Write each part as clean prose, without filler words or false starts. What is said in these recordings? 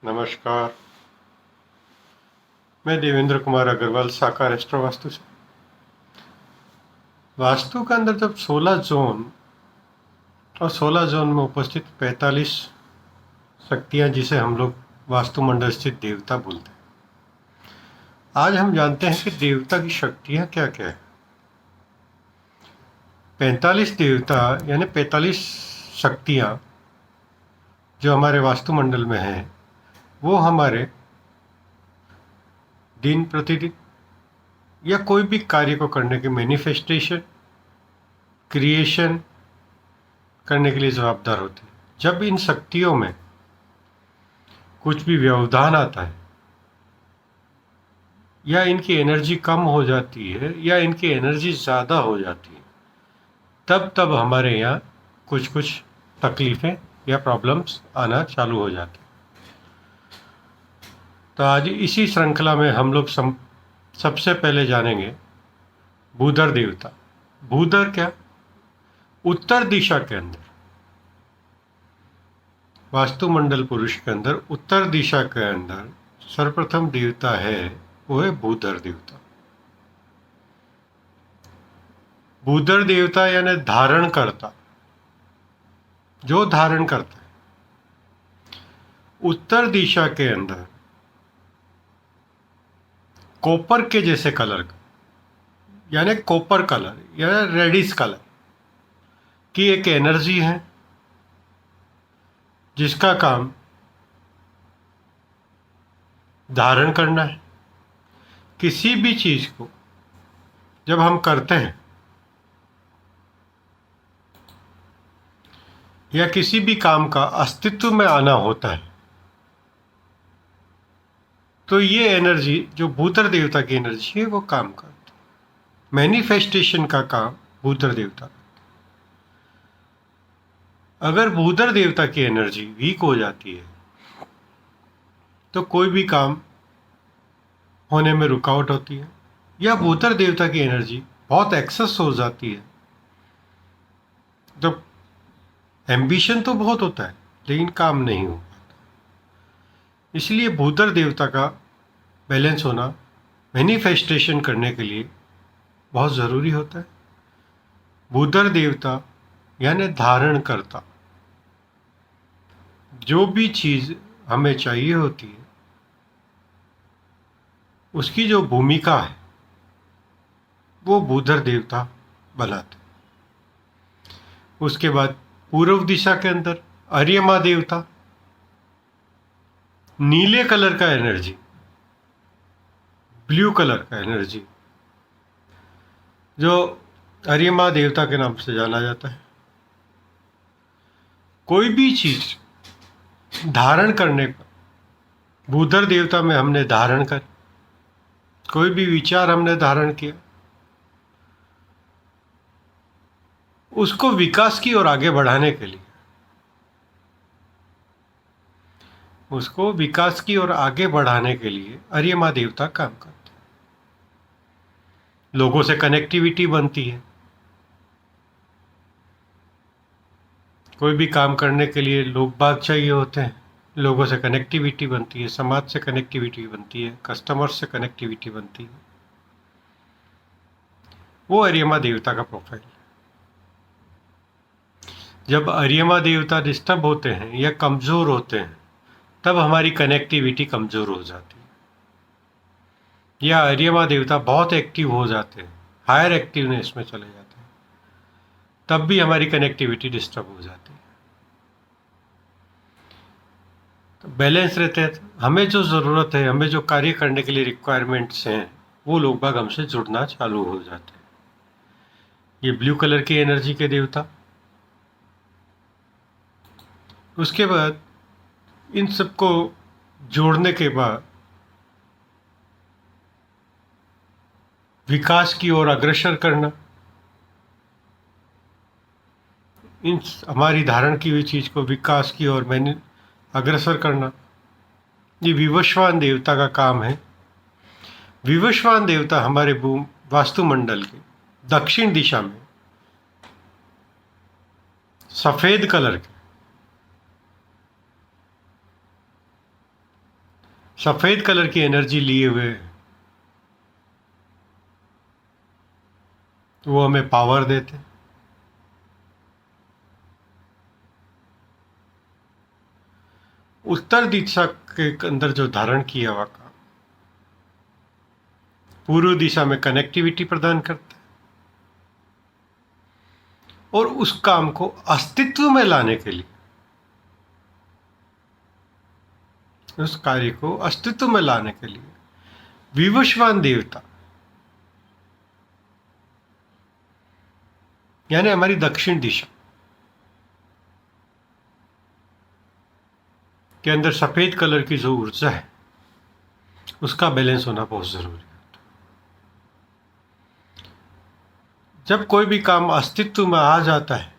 नमस्कार। मैं देवेंद्र कुमार अग्रवाल साकार एस्ट्रो वास्तु से। वास्तु के अंदर जब 16 जोन और 16 जोन में उपस्थित 45 शक्तियां, जिसे हम लोग वास्तुमंडल स्थित देवता बोलते हैं, आज हम जानते हैं कि देवता की शक्तियां क्या क्या है। 45 देवता यानी 45 शक्तियां जो हमारे वास्तुमंडल में हैं, वो हमारे दिन प्रतिदिन या कोई भी कार्य को करने के मैनिफेस्टेशन, क्रिएशन करने के लिए जवाबदार होती है। जब इन शक्तियों में कुछ भी व्यवधान आता है या इनकी एनर्जी कम हो जाती है या इनकी एनर्जी ज़्यादा हो जाती है, तब तब हमारे यहाँ कुछ कुछ तकलीफ़ें या प्रॉब्लम्स आना चालू हो जाती हैं। तो आज इसी श्रृंखला में हम लोग सबसे पहले जानेंगे भूधर देवता। भूधर क्या? उत्तर दिशा के अंदर, वास्तुमंडल पुरुष के अंदर उत्तर दिशा के अंदर सर्वप्रथम देवता है, वो है भूधर देवता। भूधर देवता यानी धारण करता, जो धारण करता है। उत्तर दिशा के अंदर कॉपर के जैसे कलर का, यानी कॉपर कलर या रेडिश कलर की एक एनर्जी है, जिसका काम धारण करना है। किसी भी चीज को जब हम करते हैं या किसी भी काम का अस्तित्व में आना होता है, तो ये एनर्जी जो भूधर देवता की एनर्जी है, वो काम करती है। मैनिफेस्टेशन का काम भूधर देवता। अगर भूधर देवता की एनर्जी वीक हो जाती है तो कोई भी काम होने में रुकावट होती है, या भूधर देवता की एनर्जी बहुत एक्सेस हो जाती है तो एम्बिशन तो बहुत होता है लेकिन काम नहीं हो पाता। इसलिए भूधर देवता का बैलेंस होना मैनिफेस्टेशन करने के लिए बहुत ज़रूरी होता है। भूधर देवता यानी धारण करता, जो भी चीज़ हमें चाहिए होती है उसकी जो भूमिका है वो भूधर देवता बनाते। उसके बाद पूर्व दिशा के अंदर अर्यमा देवता, नीले कलर का एनर्जी, ब्लू कलर का एनर्जी, जो अर्यमा देवता के नाम से जाना जाता है। कोई भी चीज धारण करने का, भूधर देवता में हमने धारण कर, कोई भी विचार हमने धारण किया, उसको विकास की ओर आगे बढ़ाने के लिए, उसको विकास की ओर आगे बढ़ाने के लिए अर्यमा देवता काम करते हैं। लोगों से कनेक्टिविटी बनती है। कोई भी काम करने के लिए लोग बाग चाहिए होते हैं, लोगों से कनेक्टिविटी बनती है, समाज से कनेक्टिविटी बनती है, कस्टमर से कनेक्टिविटी बनती है। वो अर्यमा देवता का प्रोफाइल है। जब अर्यमा देवता डिस्टर्ब होते हैं या कमज़ोर होते हैं, तब हमारी कनेक्टिविटी कमज़ोर हो जाती है। या अर्यमा देवता बहुत एक्टिव हो जाते हैं, हायर एक्टिवनेस में चले जाते हैं, तब भी हमारी कनेक्टिविटी डिस्टर्ब हो जाती है। तो बैलेंस रहते हैं। हमें जो ज़रूरत है, हमें जो कार्य करने के लिए रिक्वायरमेंट्स हैं, वो लोग बाग हमसे जुड़ना चालू हो जाते हैं। ये ब्लू कलर की एनर्जी के देवता। उसके बाद इन सबको जोड़ने के बाद विकास की ओर अग्रसर करना, इन हमारी धारण की हुई चीज़ को विकास की ओर मैंने अग्रसर करना, ये विवस्वान देवता का काम है। विवस्वान देवता हमारे वास्तुमंडल के दक्षिण दिशा में सफ़ेद कलर के सफेद कलर की एनर्जी लिए हुए हैं, वो हमें पावर देते हैं। उत्तर दिशा के अंदर जो धारण किया हुआ काम पूर्व दिशा में कनेक्टिविटी प्रदान करता है और उस काम को अस्तित्व में लाने के लिए, उस कार्य को अस्तित्व में लाने के लिए विवशवान देवता यानी हमारी दक्षिण दिशा के अंदर सफेद कलर की जो ऊर्जा है उसका बैलेंस होना बहुत जरूरी है। जब कोई भी काम अस्तित्व में आ जाता है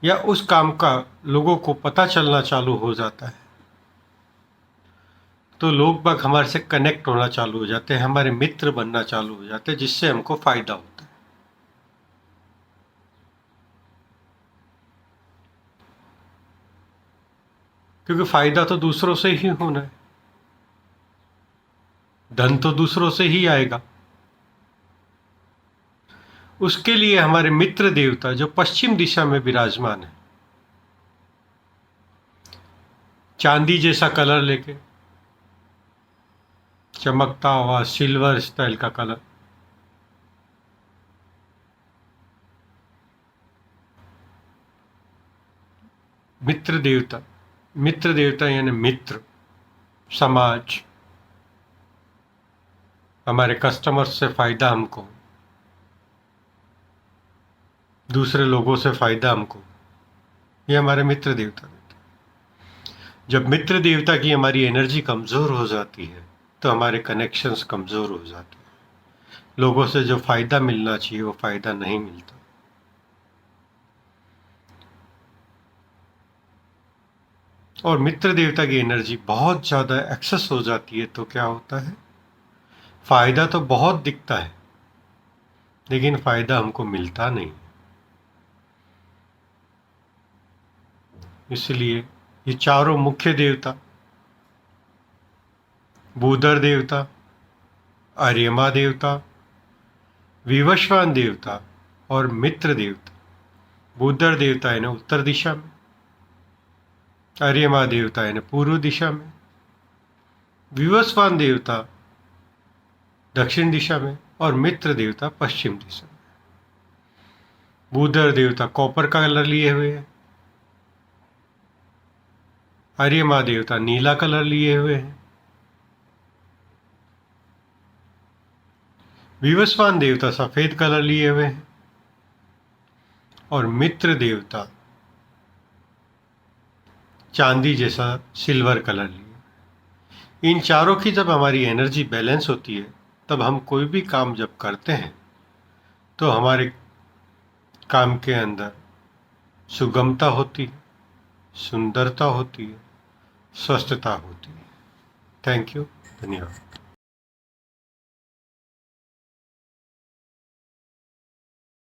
या उस काम का लोगों को पता चलना चालू हो जाता है तो लोग बाग हमारे से कनेक्ट होना चालू हो जाते हैं, हमारे मित्र बनना चालू हो जाते हैं, जिससे हमको फायदा होता है। क्योंकि फायदा तो दूसरों से ही होना है, धन तो दूसरों से ही आएगा। उसके लिए हमारे मित्र देवता जो पश्चिम दिशा में विराजमान है, चांदी जैसा कलर लेके, चमकता हुआ सिल्वर स्टाइल का कलर, मित्र देवता यानी मित्र समाज, हमारे कस्टमर्स से फायदा हमको, दूसरे लोगों से फायदा हमको, ये हमारे मित्र देवता देते हैं। जब मित्र देवता की हमारी एनर्जी कमजोर हो जाती है तो हमारे कनेक्शंस कमजोर हो जाते हैं, लोगों से जो फायदा मिलना चाहिए वो फायदा नहीं मिलता। और मित्र देवता की एनर्जी बहुत ज़्यादा एक्सेस हो जाती है तो क्या होता है, फायदा तो बहुत दिखता है लेकिन फायदा हमको मिलता नहीं। इसलिए ये चारों मुख्य देवता, बूधर देवता, आर्यमा देवता, विवस्वान देवता और मित्र देवता, बूधर देवता यानी उत्तर दिशा में, आर्यमा देवता यानी पूर्व दिशा में, विवस्वान देवता दक्षिण दिशा में और मित्र देवता पश्चिम दिशा में। बूधर देवता कॉपर का कलर लिए हुए हैं, आर्यमा देवता नीला कलर लिए हुए हैं, विवस्वान देवता सफेद कलर लिए हुए हैं और मित्र देवता चांदी जैसा सिल्वर कलर लिए। इन चारों की जब हमारी एनर्जी बैलेंस होती है तब हम कोई भी काम जब करते हैं तो हमारे काम के अंदर सुगमता होती है, सुंदरता होती है, स्वस्थता होती है। थैंक यू, धन्यवाद।